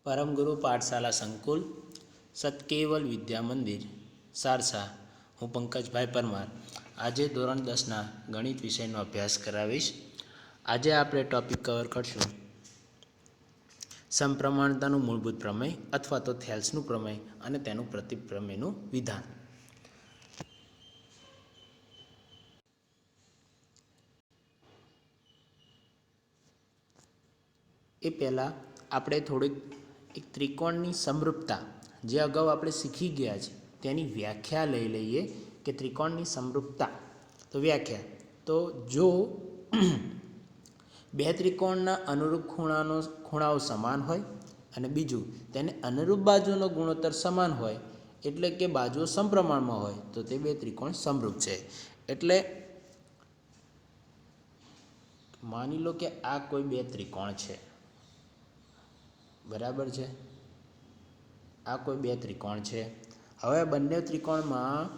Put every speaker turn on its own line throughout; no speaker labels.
परमगुरु पाठशाला संकुल सतकेवल विद्या मंदिर सारसा हूँ पंकजभाई परमार आज धोरण 10 गणित विषय अभ्यास करावीश। आज आप टॉपिक कवर करशू समप्रमाणता मूलभूत प्रमेय अथवा तो थेल्सनु प्रमेय और तेनु प्रतिप्रमेयनु विधान। ए पहला आपणे थोड़ी एक त्रिकोणनी समरूपता जे अगाऊ आपणे शीखी गया है तेनी व्याख्या लई लईए कि त्रिकोणनी समरूपता तो व्याख्या तो जो बे त्रिकोणना अनुरूप खूणाओ समान होय अने बीजू तेने अनुरूप बाजुनो गुणोत्तर समान होय एटले के बाजुओ समप्रमाणमां होय तो ते बे त्रिकोण समरूप छे। एटले मानी लो कि आ कोई बे त्रिकोण छे, बराबर है। आ कोई बे त्रिकोण है। हवे बंने त्रिकोण में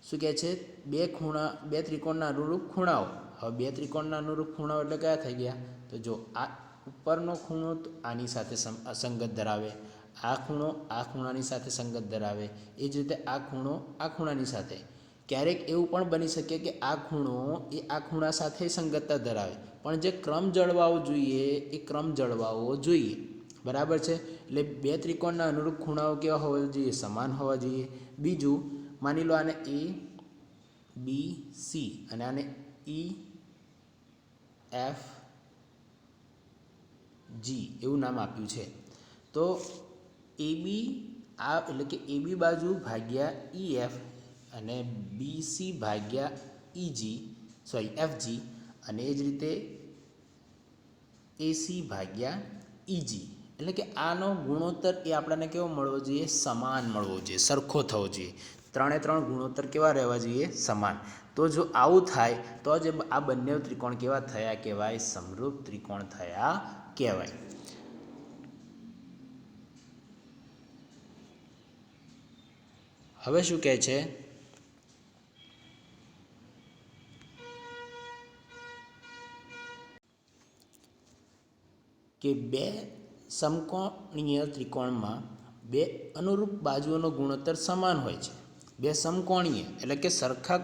शू कहे छे बे त्रिकोणना अनुरूप खूणाओ। हवे बे त्रिकोणना अनुरूप खूणाओ एटले क्या थई गया तो जो आ उपरनो खूणो तो आनी साथे संगत धरावे, आ खूणो आ खूणानी साथे संगत धरावे, ए ज रीते आ खूणो आ खूणानी साथे। क्यारेक एवुं पण बनी शके कि आ खूणो ए आ खूणा साथे संगतता धरावे पण जे क्रम जळवावो जोईए ए क्रम जळवावो जोईए, बराबर है। एटले बे त्रिकोणना अनुरूप खूणाओ केवा होवा जोईए, समान होवा जोईए। बीजू मानी लो आने ए बी सी अने आने ई एफ जी एवं नाम आप्युं छे तो ए बी आ एटले कि ए बी बाजू भाग्या ई एफ अने बी सी भाग्या ई जी एफ जी अने ए ज रीते ए सी भाग्या ई जी एटले कि आनो गुणोत्तर ए आपणाने केवो मळवो जोईए, समान मळवो जोईए, सरखो थवो जोईए। त्रणेय त्रण गुणोत्तर केवा रहेवा जोईए, समान। तो जो आवुं थाय तो ज आ बंने त्रिकोण केवा थया कहेवाय, समरूप त्रिकोण थया कहेवाय। हवे शुं कहे छे कि बे समकोणीय त्रिकोण में बे अनुरूप बाजुओनो गुणोत्तर समान होय छे। बे समकोणीय एटले के सरखा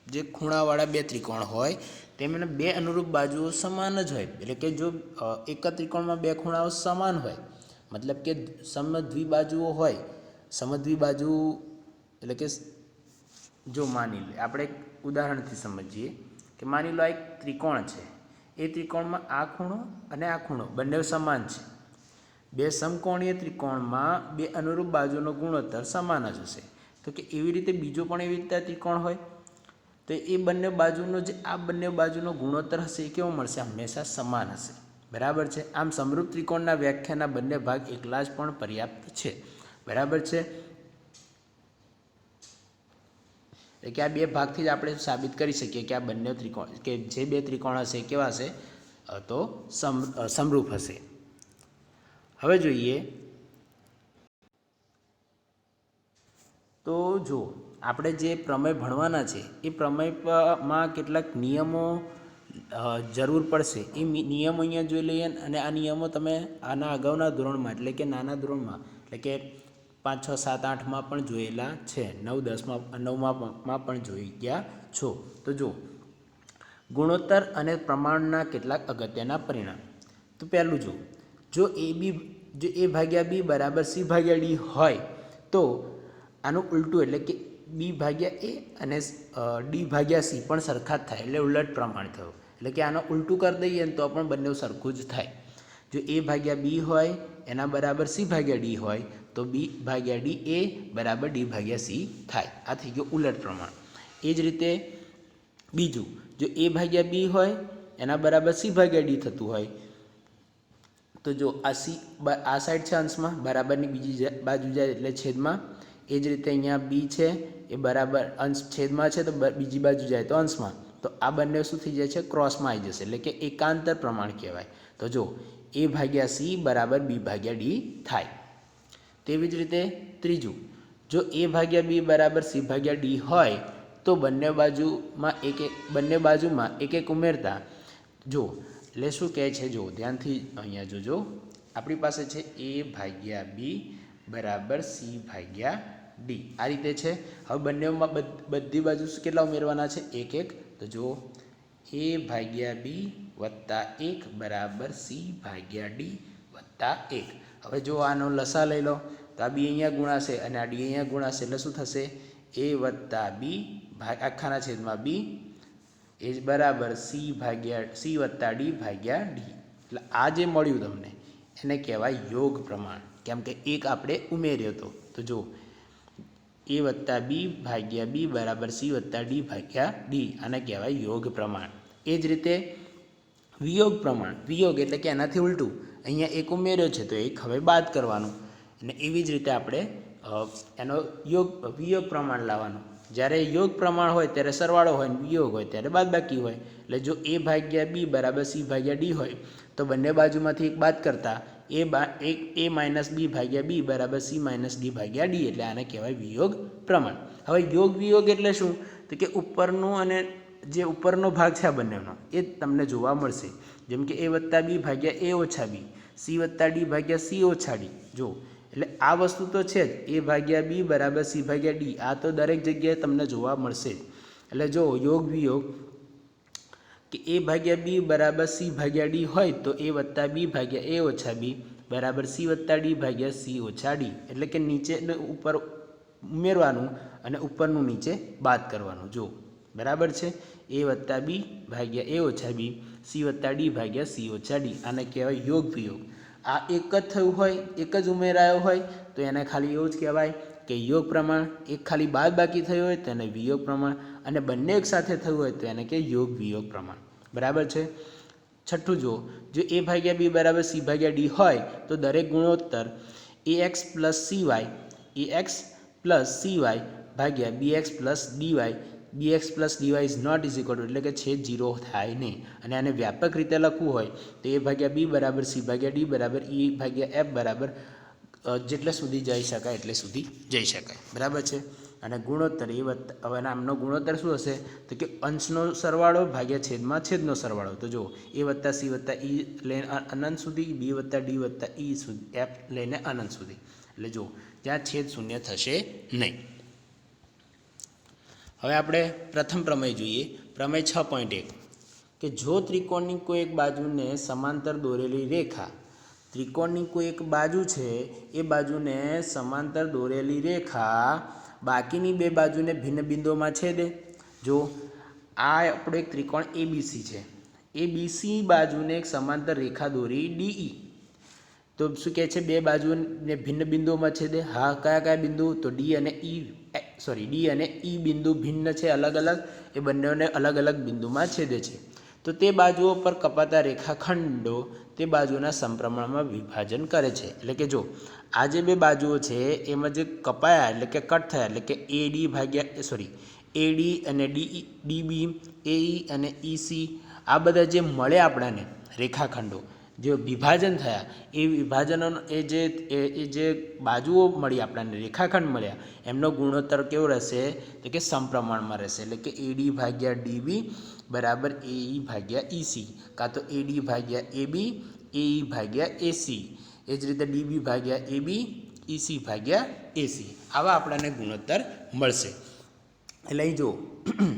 जे खूणावाळा बे त्रिकोण होय तेमने बे अनुरूप बाजुओ समान ज होय। एटले के जो एक त्रिकोण में बे खूणाओ समान होय मतलब के समद्विबाजुओ होय। समद्विबाजु एटले के जो मानी लो आपणे एक उदाहरण थी समझीए कि मानी लो एक त्रिकोण है। ए त्रिकोण में आ खूणो अने आ खूणो बंने समान है। बे समकोणीय त्रिकोण में बे अनुरूप बाजुनो गुणोत्तर समान ज हशे तो कि एवी रीते बीजो पण एवी रीते त्रिकोण होय तो ए बंने बाजुनो जे आ बंने बाजुनो गुणोत्तर हशे केवो मळशे, हमेशा समान हशे, बराबर है। आम समरूप त्रिकोणना व्याख्याना बंने भाग एकला ज पण पर्याप्त छे, बराबर है। कि आ बे भागथी ज आपणे साबित करी शकीए कि आ बंने त्रिकोण के जे बे त्रिकोण हशे केवा हशे तो समरूप हशे। हवे जोईए तो जो आपणे जे प्रमेय भणवाना छे ए प्रमेय में केटलाक नियमों जरूर पड़शे। ए नियम अहींया जोई लईए अने आ नियमों तमे आना अगाउना धोरणमां एटले के नाना धोरणमां एटले के 5, 6, 7, 8 में पण जोयेला छे, 9, 10 में 9 में पण जोई गया छो। तो जो गुणोत्तर अने प्रमाणना केटलाक अगत्यना परिणाम तो पहलू जो ए भाग्या बी बराबर सी भाग्या डी होय तो आनु उल्टू एटले कि बी भाग्या ए अने डी भाग्या सी पण सरखा ज थाय एटले उलट प्रमाण थयुं। एटले कि आनो उल्टू कर दईए तो पण बंने सरखुं ज थाय। जो ए भाग्या बी होय एना बराबर सी भाग्या डी होय तो बी भाग्या डी ए बराबर डी भाग्या सी थाय। आ थई गयो उलट प्रमाण। ए ज रीते बीजू जो ए भाग्या बी होय एना बराबर सी भाग्या डी थतुं होय तो जो आ सी आ साइड है अंश में बराबरनी बीजी बाजू जाए एटले छेद में। ए ज रीते अहींया बी है ए बराबर अंश छेद में है तो बीजी बाजू जाए तो अंश में तो आ बंने शुं थई जाय छे क्रॉस में आई जशे एटले कि एकांतर प्रमाण कहेवाय। तो जो ए भाग्या सी बराबर बी भाग्या डी थाय। तेवी ज रीते त्रीजू जो ए भाग्या बी बराबर सी भाग्या डी होय तो बंने बाजू में एक एक उमेरता जो एटले शुं कहे छे जो ध्यानथी अहींया जोजो આપણી પાસે છે એ ભાગ્યા બી બરાબર સી ભાગ્યા ડી આ રીતે છે. હવે બંનેમાં બધી બાજુ કેટલા ઉમેરવાના છે? એક એક. તો જો એ ભાગ્યા બી વત્તા 1 બરાબર સી ભાગ્યા ડી વત્તા 1. હવે જો આનો લસા લઈ લો તો આ બી અહીંયા ગુણાશે અને આ ડી અહીંયા ગુણાશે એટલે શું થશે? એ વત્તા બી આખાના છેદમાં બી એ જ બરાબર સી વત્તા ડી ભાગ્યા ડી. એટલે આ જે મળ્યું તમને એને કહેવાય યોગ પ્રમાણ, કેમ કે એક આપણે ઉમેર્યો હતો. તો જો એ વત્તા બી ભાગ્યા બી બરાબર સી વત્તા ડી ભાગ્યા ડી, આને કહેવાય યોગ પ્રમાણ. એ જ રીતે વિયોગ પ્રમાણ, વિયોગ એટલે કે એનાથી ઉલટું, અહીંયા એક ઉમેર્યો છે તો એક હવે બાદ કરવાનું, અને એવી જ રીતે આપણે એનો વિયોગ પ્રમાણ લાવવાનું. જ્યારે યોગ પ્રમાણ હોય ત્યારે સરવાળો હોય અને વિયોગ હોય ત્યારે બાદબાકી હોય. એટલે જો એ ભાગ્યા બી બરાબર સી ભાગ્યા ડી હોય તો બંને બાજુમાંથી એક બાદ કરતાં એ માઇનસ બી ભાગ્યા બી બરાબર સી માઇનસ ડી ભાગ્યા ડી, એટલે આને કહેવાય વિયોગ પ્રમાણ. હવે યોગ વિયોગ એટલે શું? તો કે ઉપરનું અને જે ઉપરનો ભાગ છે આ બંનેનો એ તમને જોવા મળશે. જેમ કે એ વત્તા બી ભાગ્યા એ ઓછા બી, સી વત્તા ડી ભાગ્યા સી ઓછા ડી. જો એટલે આ વસ્તુ તો છે જ, એ ભાગ્યા બી બરાબર સી ભાગ્યા ડી, આ તો દરેક જગ્યાએ તમને જોવા મળશે જ. એટલે જો યોગ વિયોગ કે એ ભાગ્યા બી બરાબર સી ભાગ્યા ડી હોય તો એ વત્તા બી ભાગ્યા એ ઓછા બી બરાબર સી વત્તા ડી ભાગ્યા સી ઓછા ડી, એટલે કે નીચે ઉપર ઉમેરવાનું અને ઉપરનું નીચે બાદ કરવાનું. જો બરાબર છે, એ વત્તા બી ભાગ્યા એ ઓછા બી સી વત્તા ડી ભાગ્યા સી ઓછા ડી, આને કહેવાય યોગ વિયોગ. આ એક જ થયું હોય, એક જ ઉમેરાયો હોય તો એને ખાલી એવું જ કહેવાય કે યોગ પ્રમાણ. એક ખાલી બાદ બાકી થયું હોય તો એને વિયોગ પ્રમાણ, અને બંને એક સાથે થયું હોય તો એને કે યોગ વિયોગ પ્રમાણ. બરાબર છે. છઠ્ઠું જો એ ભાગ્યા બી બરાબર સી ભાગ્યા ડી હોય તો દરેક ગુણોત્તર a x plus c y ભાગ્યા b x plus dy, b x plus dy is not is equal to, એટલે કે છેદ 0 થાય નહીં. અને આને વ્યાપક રીતે લખવું હોય તો એ ભાગ્યા બી બરાબર સી ભાગ્યા ડી બરાબર ઈ ભાગ્યા એફ બરાબર જેટલે સુધી જઈ શકાય એટલે સુધી જઈ શકાય. બરાબર છે. અને ગુણોત્તર એ હવે આમનો ગુણોત્તર શું હશે? તો કે અંશનો સરવાળો ભાગ્યા છેદમાં છેદનો સરવાળો. તો જો એ વત્તા સી વત્તા ઈ લઈને અનંત સુધી, બી વત્તા ડી વત્તા ઈ સુધી, એફ લઈને અનંત સુધી. એટલે જો ત્યાં છેદ શૂન્ય થશે નહીં. હવે આપણે પ્રથમ પ્રમેય જોઈએ. પ્રમેય 6.1 કે જો ત્રિકોણની કોઈ એક બાજુને સમાંતર દોરેલી રેખા, ત્રિકોણની કોઈ એક બાજુ છે એ બાજુને સમાંતર દોરેલી રેખા બાકીની બે બાજુને ભિન્ન બિંદુઓમાં છેદે. જો આ આપણો એક ત્રિકોણ એબીસી છે, એબીસી બાજુને એક સમાંતર રેખા દોરી ડીઈ, તો શું કહે છે? બે બાજુને ભિન્ન બિંદુઓમાં છેદે. હા, કયા બિંદુ? તો ડી અને ઈ બિંદુ ભિન્ન છે, અલગ અલગ, એ બંનેને અલગ અલગ બિંદુમાં છેદે છે. તો તે બાજુઓ પર કપાતા રેખાખંડો તે બાજુના સમપ્રમાણમાં વિભાજન કરે છે. એટલે કે જો આ જે બે બાજુઓ છે એમાં જે કપાયા એટલે કે કટ થયા, એટલે કે એડી અને ડીબી, એઈ અને ઈસી, આ બધા જે મળ્યા આપણાને રેખાખંડો, જે વિભાજન થયા એ વિભાજનો એ જે બાજુઓ મળી આપણને રેખાખંડ મળ્યા એમનો ગુણોત્તર કેવો રહેશે? તો કે સમપ્રમાણમાં રહેશે. એટલે કે એડી ભાગ્યા ડીબી બરાબર એઈ ભાગ્યા ઈસી, કાં તો એડી ભાગ્યા એબી એઈ ભાગ્યા એસી, એ જ રીતે ડીબી ભાગ્યા એબી ઈસી ભાગ્યા એસી, આવા આપણને ગુણોત્તર મળશે. એટલે જો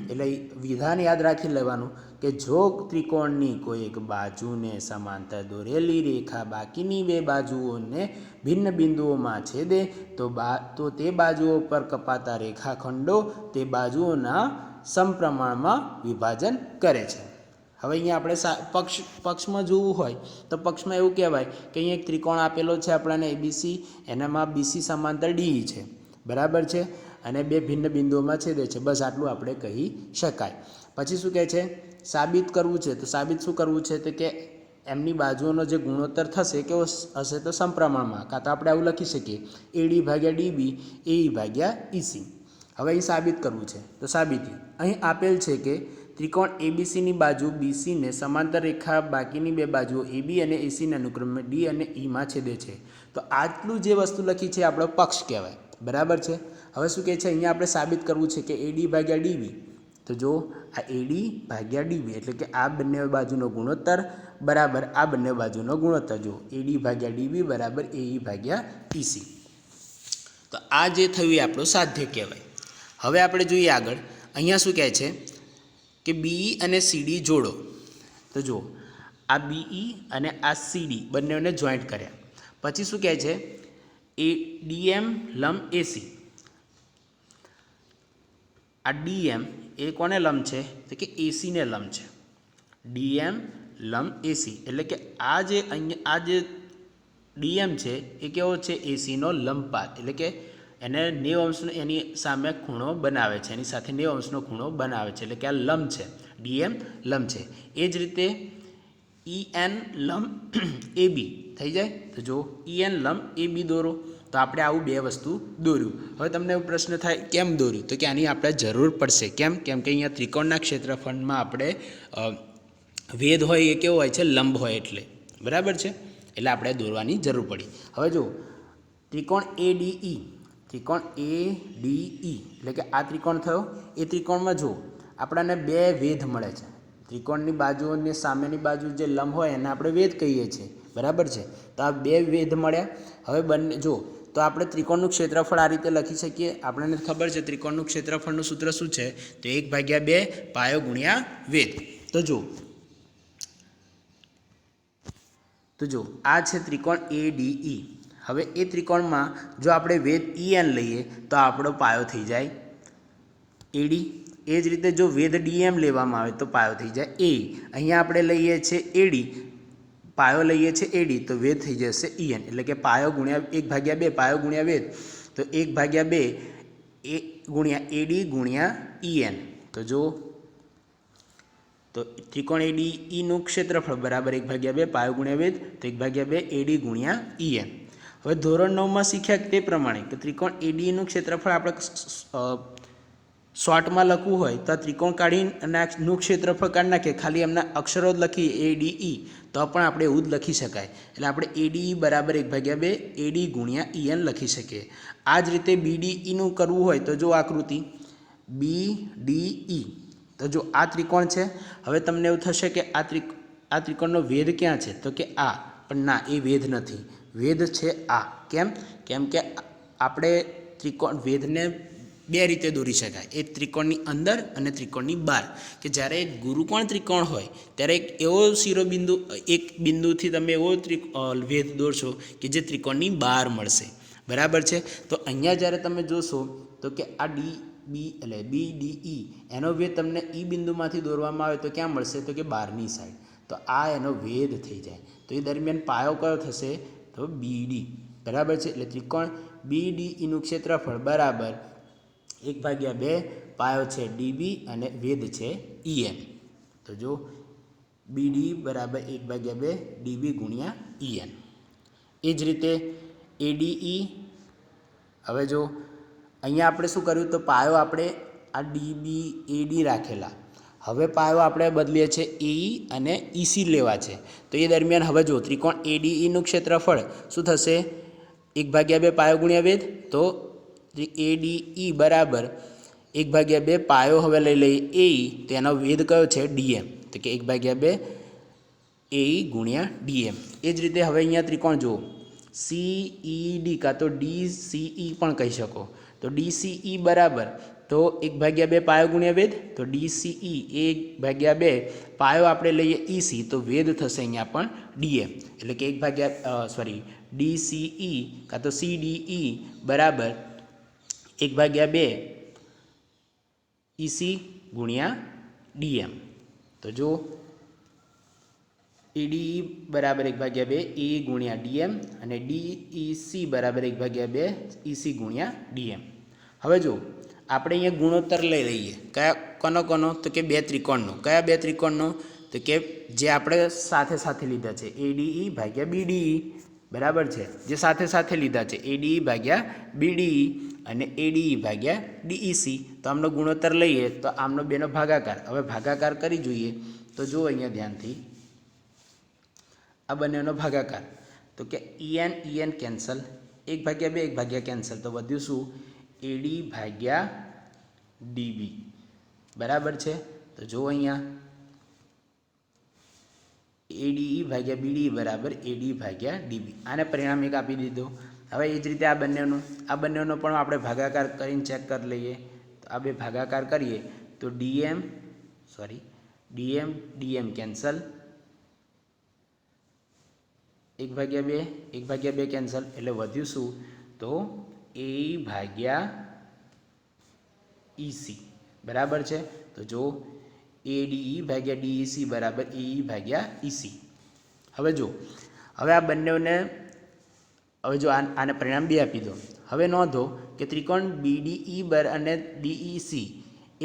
એટલે વિધાન યાદ રાખી લેવાનું કે જો ત્રિકોણની કોઈ એક બાજુને સમાંતર દોરેલી રેખા બાકીની બે બાજુઓને ભિન્ન બિંદુઓમાં છેદે તો તે બાજુઓ પર કપાતા રેખાખંડો તે બાજુઓના સમપ્રમાણમાં વિભાજન કરે છે. હવે અહીંયા આપણે પક્ષમાં જોવું હોય તો પક્ષમાં એવું કહેવાય કે અહીંયા એક ત્રિકોણ આપેલો છે આપણને એબીસી, એનામાં બીસી સમાંતર ડી છે. બરાબર છે. અને બે ભિન્ન બિંદુઓમાં છેદે છે. બસ આટલું આપણે કહી શકાય. પછી શું કહે છે? સાબિત કરવું છે. તો સાબિત શું કરવું છે? તો કે એમની બાજુઓનો જે ગુણોત્તર થશે કેવો હશે? તો સમપ્રમાણમાં, કાં તો આપણે આવું લખી શકીએ એડી ભાગ્યા ડીબી એઈ ભાગ્યા ઈસી. હવે અહીં સાબિત કરવું છે. તો સાબિતી અહીં આપેલ છે કે ત્રિકોણ એબીસીની બાજુ બીસીને સમાંતર રેખા બાકીની બે બાજુઓ એબી અને એસીના અનુક્રમે ડી અને ઈમાં છેદે છે. તો આટલું જે વસ્તુ લખી છે આપણો પક્ષ કહેવાય. બરાબર છે. હવે શું કહે છે? અહીંયા આપણે સાબિત કરવું છે કે એડી ભાગ્યા ડીબી તો જો આ એડી ભાગ્યા ડીબી એટલે કે આ બંને બાજુનો ગુણોત્તર બરાબર આ બંને બાજુનો ગુણોત્તર. જો એડી ભાગ્યા ડીબી બરાબર એઈ ભાગ્યા ઈસી. તો આ જે થયું એ આપણું સાધ્ય કહેવાય. હવે આપણે જોઈએ આગળ. અહીંયા શું કહે છે કે બીઈ અને સીડી જોડો. તો જો આ બીઈ અને આ સીડી બંનેને જોઈન્ટ કર્યા પછી શું કહે છે એ ડીએમ લંબ એસી. આ ડીએમ એ કોને લંબ છે તો કે એસીને લંબ છે. ડીએમ લંબ એસી એટલે કે આ જે અહીંયા આ જે ડીએમ છે એ કેવો છે એસીનો લંબપાત એટલે કે એને 90 અંશનો એની સામે ખૂણો બનાવે છે, એની સાથે 90 અંશનો ખૂણો બનાવે છે એટલે કે આ લંબ છે, ડીએમ લંબ છે. એ જ રીતે ઈએન લંબ એ બી થઈ જાય. તો જો ઈએન લંબ એ બી દોરો. તો આપણે આવું બે વસ્તુ દોર્યું. હવે તમને એવો પ્રશ્ન થાય કેમ દોર્યું, તો કે આની આપણે જરૂર પડશે. કેમ કે અહીંયા ત્રિકોણના ક્ષેત્રફળમાં આપણે વેધ હોય એ કેવો હોય છે લંબ હોય એટલે બરાબર છે, એટલે આપણે દોરવાની જરૂર પડી. હવે જો ત્રિકોણ એડીઈ, ત્રિકોણ એડીઈ એટલે કે આ ત્રિકોણ થયો. એ ત્રિકોણમાં જો આપણને બે વેધ મળે છે. ત્રિકોણની બાજુઓની સામેની બાજુ જે લંબ હોય એને આપણે વેધ કહીએ છીએ બરાબર છે. તો આ બે વેધ મળ્યા. હવે બંને જો તો આપણે ત્રિકોણનું ક્ષેત્રફળ આ રીતે લખી શકીએ. આપણને ખબર છે ત્રિકોણનું ક્ષેત્રફળનું સૂત્ર શું છે તો 1/2 પાયો ગુણ્યા વેધ. તો જો આ છે ત્રિકોણ એડીઈ. હવે એ ત્રિકોણમાં જો આપણે વેધ ઈએન લઈએ તો આપણો પાયો થઈ જાય એડી. એ જ રીતે જો વેધ ડીએમ લેવામાં આવે તો પાયો થઈ જાય એ. અહીંયા આપણે લઈએ છીએ એડી, પાયો લઈએ છીએ એડી તો વેધ થઈ જશે ઈએન એટલે કે પાયો ગુણ્યા 1/2 પાયો ગુણ્યા વેધ. તો 1/2 એ ગુણ્યા એડી ગુણ્યા ઈએન. તો જો તો ત્રિકોણ એડીઈનું ક્ષેત્રફળ બરાબર 1/2 પાયો ગુણ્યા વેધ તો 1/2 એડી ગુણ્યા ઈએન. હવે ધોરણ 9માં શીખ્યા તે પ્રમાણે કે ત્રિકોણ એડીઈનું ક્ષેત્રફળ આપણે શોર્ટમાં લખવું હોય તો આ ત્રિકોણ કાઢીને અને નું ક્ષેત્રફળ કાઢી નાખીએ, ખાલી એમના અક્ષરો જ લખીએ એડીઈ તો પણ આપણે એવું જ લખી શકાય. એટલે આપણે એડીઈ બરાબર 1/2 એડી ગુણ્યા ઈએન લખી શકીએ. આ જ રીતે બીડીઈનું કરવું હોય તો જો આકૃતિ બીડીઈ. તો જો આ ત્રિકોણ છે. હવે તમને એવું થશે કે આ ત્રિકોણનો વેધ ક્યાં છે તો કે આ, પણ ના એ વેધ નથી, વેધ છે આ. કેમ કે આપણે ત્રિકોણ વેધને બે રીતે દોરી શકાય, એક ત્રિકોણની અંદર અને ત્રિકોણની બહાર. કે જ્યારે ગુરુકોણ ત્રિકોણ હોય ત્યારે એક એવો શિરોબિંદુ એક બિંદુથી તમે એવો વેધ દોરશો કે જે ત્રિકોણની બહાર મળશે બરાબર છે. તો અહીંયા જ્યારે તમે જોશો તો કે આ બી એટલે BDE એનો વેધ તમને ઈ બિંદુમાંથી દોરવામાં આવે તો ક્યાં મળશે તો કે બહારની સાઈડ. તો આ એનો વેધ થઈ જાય. તો એ દરમિયાન પાયો કયો થશે તો BD બરાબર છે. એટલે ત્રિકોણ BDEનું ક્ષેત્રફળ બરાબર 1/2 પાયો છે DB અને વેધ છે EN. તો જો BD બરાબર 1/2 DB ગુણ્યા EN. એ જ રીતે ADE. હવે જો અહીંયા આપણે શું કર્યું તો પાયો આપણે આ DB AD રાખેલા, હવે પાયો આપણે બદલીએ છીએ AE અને EC લેવા છે. તો એ દરમિયાન હવે જો ત્રિકોણ ADEનું ક્ષેત્રફળ શું થશે 1/2 પાયો ગુણ્યા વેધ. તો ADE બરાબર 1/2 પાયો હવે લઈ લઈએ AE તો એનો વેધ કયો છે DM તો કે 1/2 AE ગુણ્યા DM. એ જ રીતે હવે અહીંયા ત્રિકોણ જુઓ CED કાં તો DCE પણ કહી શકો. તો DCE બરાબર તો 1/2 પાયો ગુણ્યા વેધ. તો DCE 1/2 પાયો આપણે લઈએ EC તો વેધ થશે અહીંયા પણ DM એટલે કે DCE કાં તો CDE બરાબર 1/2 EC ગુણ્યા DM. તો જો ADE બરાબર 1/2 AE ગુણ્યા DM અને DEC બરાબર 1/2 EC ગુણ્યા DM. હવે જો આપણે અહીંયા ગુણોત્તર લઈ લઈએ કોનો તો કે બે ત્રિકોણનો. કયા બે ત્રિકોણનો તો કે જે આપણે સાથે સાથે લીધા છે ADE ભાગ્યા BDE બરાબર છે, જે સાથે સાથે લીધા છે ADE ભાગ્યા BDE અને ADE ભાગ્યા DEC. તો આમનો ગુણોત્તર લઈએ તો આમનો બેનો ભાગાકાર. હવે ભાગાકાર કરી જોઈએ તો જુઓ અહીંયા ધ્યાનથી આ બંનેનો ભાગાકાર તો કે EN કેન્સલ, 1/2 કેન્સલ તો વધ્યું શું AD ભાગ્યા DB બરાબર છે. તો જો અહીંયા ADE ભાગ્યા BDE બરાબર AD ભાગ્યા DB. આને પરિણામ એક આપી દીધો. હવે એ જ રીતે આ બંનેનો પણ આપણે ભાગાકાર કરીને ચેક કરી લઈએ. તો આ બે ભાગાકાર કરીએ તો DM કેન્સલ, 1/2 1/2 કેન્સલ, એટલે વધ્યું શું? તો AE ભાગ્યા EC બરાબર છે. તો જો ADE ભાગ્યા DEC બરાબર AE ભાગ્યા EC. હવે આ બંનેને આને પરિણામ 2 આપી દો. હવે નોંધો કે ત્રિકોણ BDE અને DEC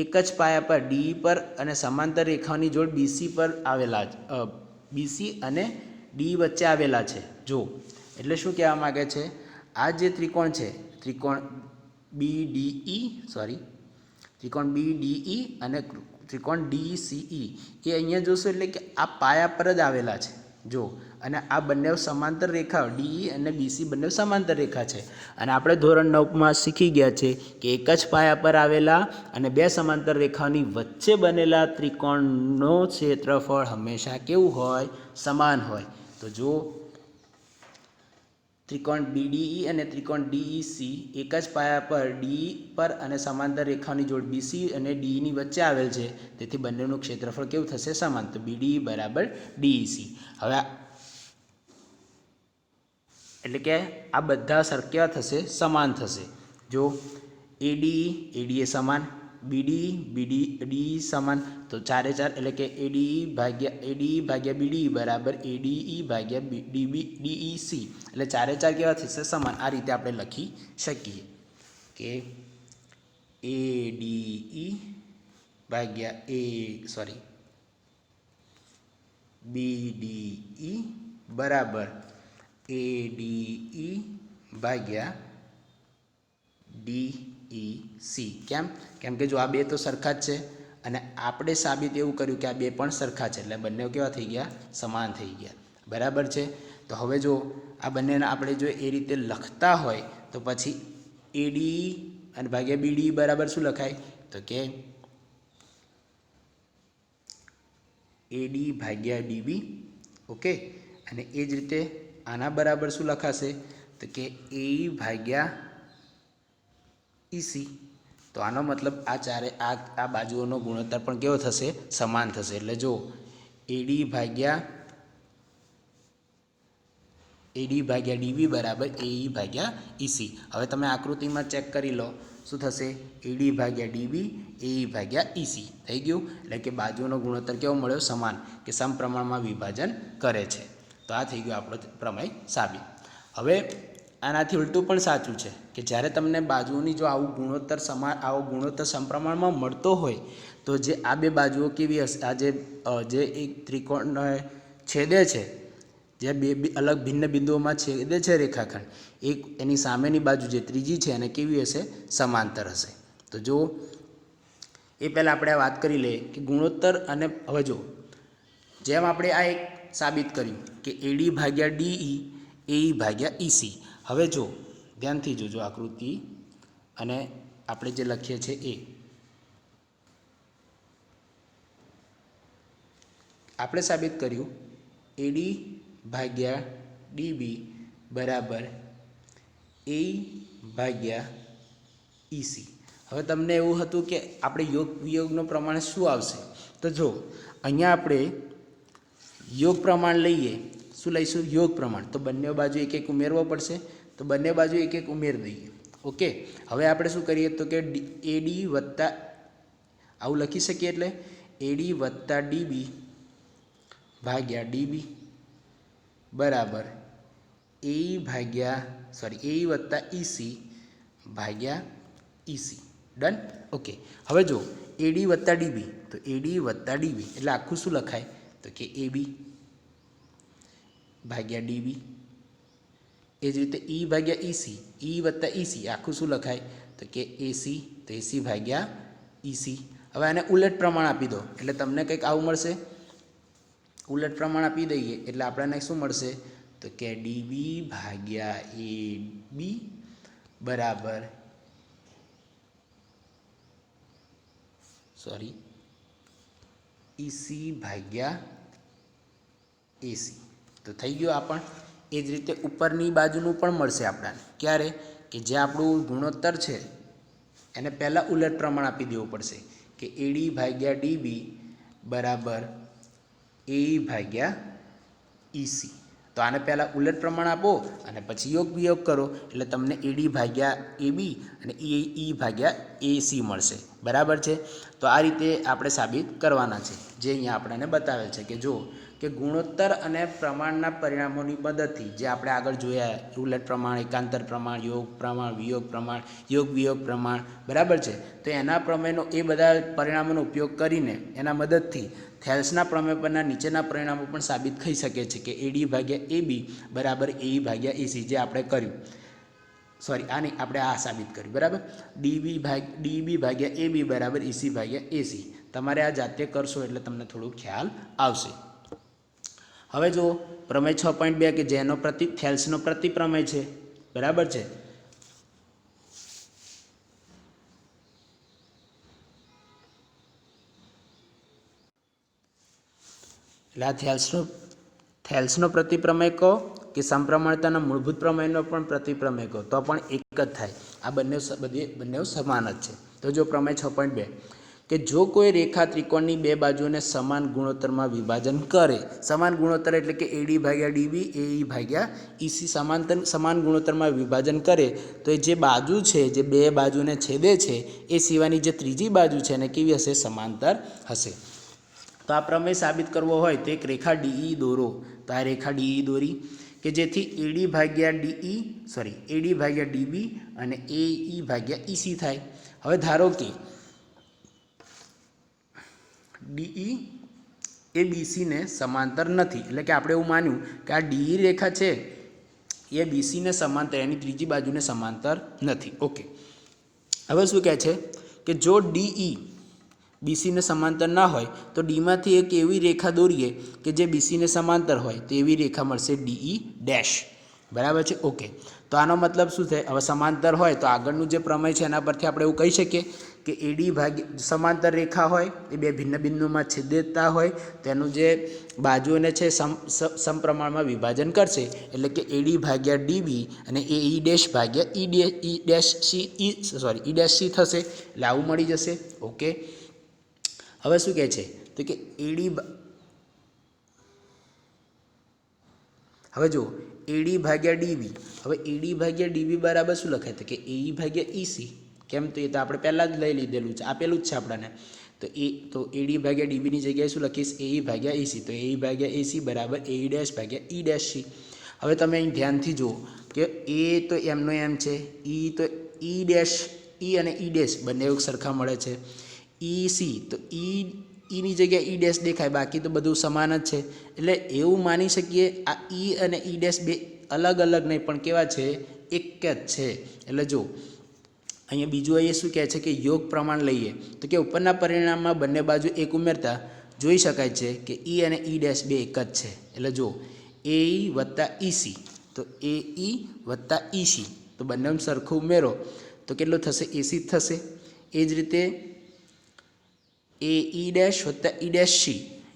એક જ પાયા પર DE પર અને સમાંતર રેખાની જોડ BC પર આવેલા BC અને DE વચ્ચે આવેલા છે. જો એટલે શું કહેવા માગે છે? આ જે ત્રિકોણ છે, ત્રિકોણ BDE અને ત્રિકોણ DCE એ અહીંયા જોશો એટલે કે આ પાયા પર જ આવેલા છે. જો અને આ બંને સમાંતર રેખા DE અને BC બંને સમાંતર રેખા છે. અને આપણે ધોરણ 9માં શીખી ગયા છે કે એક જ પાયા પર આવેલા અને બે સમાંતર રેખાની વચ્ચે બનેલા ત્રિકોણનો ક્ષેત્રફળ હંમેશા કેવું હોય? સમાન હોય. તો જો ત્રિકોણ BDE અને ત્રિકોણ DEC એક જ પાયા પર DE પર અને સમાંતર રેખાની જોડ BC અને DE ની વચ્ચે આવેલ છે. તેથી બંનેનું ક્ષેત્રફળ કેવું થશે? સમાન. તો BDE બરાબર DEC. હવે એટલે કે આ બધા સરખા થશે, સમાન થશે. જો ADE સમાન, BDE સમાન, તો 4 4 એટલે કે ADE ભાગ્યા BDE બરાબર ADE ભાગ્યા DEC, એટલે 4 4 કેવા થશે? સમાન. આ રીતે આપણે લખી શકીએ કે ADE ભાગ્યા BDE બરાબર ADE ભાગ્યા DEC. કેમ કે જો આ બે તો સરખા જ છે અને આપણે સાબિત એવું કર્યું કે આ બે પણ સરખા છે, એટલે બંને કેવા થઈ ગયા? સમાન થઈ ગયા. બરાબર છે. તો હવે જો આ બંનેને આપણે જો એ રીતે લખતા હોય તો પછી ADE અને ભાગ્યા BDE બરાબર શું લખાય? તો કે AD ભાગ્યા DB. ઓકે. અને એ જ રીતે આના બરાબર શું લખાશે? તો કે AE ભાગ્યા EC. તો આનો મતલબ આ બાજુઓનો ગુણોત્તર પણ કેવો થશે? સમાન થશે. એટલે જો AD ભાગ્યા DB બરાબર AE ભાગ્યા EC. હવે તમે આકૃતિમાં ચેક કરી લો શું થશે? AD ભાગ્યા DB AE ભાગ્યા EC થઈ ગયું. એટલે કે બાજુનો ગુણોત્તર કેવો મળ્યો? સમાન, કે સમપ્રમાણમાં વિભાજન કરે છે. તો આ થઈ ગયો આપણો પ્રમેય સાબિત. હવે આનાથી ઉલટું પણ સાચું છે કે જ્યારે તમને બાજુઓની જો આવો ગુણોત્તર સમપ્રમાણમાં મળતો હોય તો જે આ બે બાજુઓ કેવી હશે? આ જે એક ત્રિકોણ છેદે છે, જે બે અલગ ભિન્ન બિંદુઓમાં છેદે છે રેખાખંડ, એક એની સામેની બાજુ જે ત્રીજી છે એને કેવી હશે? સમાંતર હશે. તો જો એ પહેલાં આપણે વાત કરી લઈએ કે ગુણોત્તર. અને હવે જો જેમ આપણે આ એક સાબિત કર્યું કે AD ભાગ્યા DE AE ભાગ્યા EC. હવે જો ધ્યાનથી જોજો આકૃતિ અને આપણે જે લખીએ છીએ એ આપણે સાબિત કર્યું AD ભાગ્યા DB બરાબર AE ભાગ્યા EC. હવે તમને એવું હતું કે આપણે યોગ વિયોગનો પ્રમાણ શું આવશે? તો જો અહીંયા આપણે યોગ પ્રમાણ લઈએ. શું લઈશું? યોગ પ્રમાણ. તો બંને બાજુ એક એક ઉમેરવો પડશે. તો બંને બાજુ એક એક ઉમેરી દઈએ. ઓકે. હવે આપણે શું કરીએ? તો કે AD વત્તા આવું લખી શકીએ, એટલે AD વત્તા DB ભાગ્યા DB બરાબર AE વત્તા EC ભાગ્યા EC. ડન. ઓકે. હવે જો AD વત્તા DB, તો AD વત્તા DB એટલે આખું શું લખાય? તો કે AB ભાગ્યા DB. એ જ રીતે E ભાગ્યા EC, E વત્તા EC આખું શું લખાય? તો કે AC, તો AC ભાગ્યા EC. હવે આને ઉલટ પ્રમાણ આપી દો એટલે તમને કંઈક આવું મળશે. ઉલટ પ્રમાણ આપી દઈએ એટલે આપણને શું મળશે? તો કે DB ભાગ્યા AB બરાબર સોરી EC ભાગ્યા AC તો થઈ ગયું આ પણ. એ જ રીતે ઉપરની બાજુનું પણ મળશે આપણને. ક્યારે? કે જે આપણું ગુણોત્તર છે એને પહેલાં ઉલટ પ્રમાણ આપી દેવું પડશે કે AD ભાગ્યા DB બરાબર AE ભાગ્યા EC. તો આને પહેલાં ઉલટ પ્રમાણ આપો અને પછી યોગ વિયોગ કરો એટલે તમને AD ભાગ્યા AB અને EE ભાગ્યા AC મળશે. બરાબર છે. તો આ રીતે આપણે સાબિત કરવાના છે, જે અહીંયા આપણને બતાવેલ છે કે જો કે ગુણોત્તર અને પ્રમાણના પરિણામોની મદદથી જે આપણે આગળ જોયા ઉલટ પ્રમાણ, એકાંતર પ્રમાણ, યોગ પ્રમાણ, વિયોગ પ્રમાણ, યોગ વિયોગ પ્રમાણ, બરાબર છે. તો એના પ્રમેયનો એ બધા પરિણામોનો ઉપયોગ કરીને એના મદદથી થેલ્સના પ્રમેય પરના નીચેના પરિણામો પણ સાબિત થઈ શકે છે કે AD ભાગ્યા AB બરાબર AE ભાગ્યા AC, જે આપણે કર્યું. સોરી આ નહીં, આપણે આ સાબિત કર્યું. બરાબર. DB ભાગ્યા AB બરાબર EC ભાગ્યા AC. તમારે આ જાતે કરશો એટલે તમને થોડું ખ્યાલ આવશે. હવે જો પ્રમેય 6.2 કે જેનો થેલ્સનો પ્રતિપ્રમેય છે. બરાબર છે. એટલે આ થેલ્સનો પ્રતિપ્રમેય કહો કે સમપ્રમાણતાના મૂળભૂત પ્રમેયનો પણ પ્રતિપ્રમેય કહો તો પણ એક જ થાય. આ બંને સમાન જ છે. તો જો પ્રમેય 6.2 કે જો કોઈ રેખા ત્રિકોણની બે બાજુઓને સમાન ગુણોત્તરમાં વિભાજન કરે, સમાન ગુણોત્તર એટલે કે AD ભાગ્યા DB AE ભાગ્યા EC સમાન ગુણોત્તરમાં વિભાજન કરે તો એ જે બાજુ છે, જે બે બાજુને છેદે છે એ સિવાયની જે ત્રીજી બાજુ છે એને કેવી હશે? સમાંતર હશે. તો આ પ્રમેય સાબિત કરવો હોય તો એક રેખા DE દોરો. તો આ રેખા DE દોરી કે જેથી AD ભાગ્યા DB અને AE ભાગ્યા EC થાય. હવે ધારો કે DE એ BC ને સમાંતર નથી, એટલે કે આપણે એવું માન્યું કે આ DE રેખા છે એ BC ને સમાંતર, એની ત્રીજી બાજુને સમાંતર નથી. ઓકે. હવે શું કહે છે કે જો DE BC ને સમાંતર ના હોય તો ડીમાંથી એક એવી રેખા દોરીએ કે જે BC ને સમાંતર હોય તો એવી રેખા મળશે DE ડેશ. બરાબર છે. ઓકે. તો આનો મતલબ શું થાય? હવે સમાંતર હોય તો આગળનું જે પ્રમેય છે એના પરથી આપણે એવું કહી શકીએ કે AD ભાગ્યા સમાંતર રેખા હોય એ બે ભિન્ન બિંદુમાં છેદતા હોય તેનું જે બાજુઓને છે સમપ્રમાણમાં વિભાજન કરશે એટલે કે AD ભાગ્યા DB અને AE ડેશ ભાગ્યા E ડેશ C થશે. એટલે આવું મળી જશે. ઓકે. હવે શું કહે છે તો કે હવે જો AD ભાગ્યા DB, હવે AD ભાગ્યા DB બરાબર શું લખાય તો કે AE ભાગ્યા EC. કેમ? તો એ તો આપણે પહેલાં જ લઈ લીધેલું છે, આપેલું જ છે આપણને. તો AD ભાગ્યા DBની જગ્યાએ શું લખીશ? AE ભાગ્યા EC. તો AE ભાગ્યા EC બરાબર AE ડેશ ભાગ્યા E ડેશ C. હવે તમે અહીં ધ્યાનથી જુઓ કે A તો એમનો એમ છે, E તો E ડેશ, E અને E ડેશ બંને એક સરખા મળે છે. EC તો ઈની જગ્યાએ E ડેશ દેખાય, બાકી તો બધું સમાન જ છે. એટલે એવું માની શકીએ આ E અને E ડેશ બે અલગ અલગ નહીં પણ કેવા છે? એક જ છે. એટલે જો અહીંયા બીજું અહીંયા શું કહે છે કે યોગ પ્રમાણ લઈએ તો કે ઉપરના પરિણામમાં બંને બાજુ એક ઉમેરતા જોઈ શકાય છે કે E અને E ડેશ બે એક જ છે. એટલે જો AE વત્તા EC તો AE વત્તા EC તો બંને સરખું ઉમેરો તો કેટલું થશે? AC થશે. એ જ રીતે AE ડેશ વત્તા E ડેશ C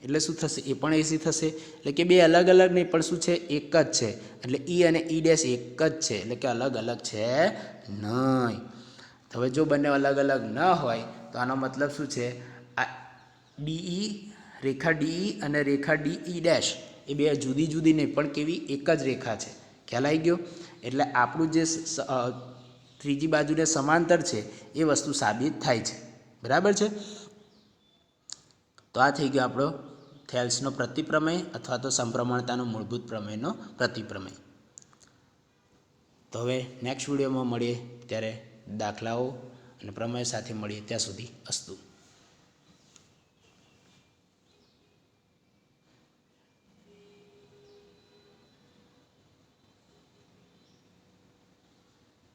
એટલે શું થશે? એ પણ AC થશે. એટલે કે બે અલગ અલગ નહીં પણ શું છે? એક જ છે. એટલે E અને E ડેશ એક જ છે, એટલે કે અલગ અલગ છે નહીં. હવે જો બંને અલગ અલગ ન હોય તો આનો મતલબ શું છે? આ રેખા DE અને રેખા DE ડેશ એ બે જુદી જુદી નહીં પણ કેવી? એક જ રેખા છે. ખ્યાલ આવી ગયો? એટલે આપણું જે ત્રીજી બાજુને સમાંતર છે એ વસ્તુ સાબિત થાય છે. બરાબર છે. તો આ થઈ ગયો આપણો થેલ્સનો પ્રતિપ્રમેય અથવા તો સમપ્રમાણતાનો મૂળભૂત પ્રમેયનો પ્રતિપ્રમેય. તો હવે નેક્સ્ટ વિડીયોમાં મળીએ ત્યારે દાખલાઓ અને પ્રમેય સાથે મળીએ. ત્યાં સુધી અસ્તુ.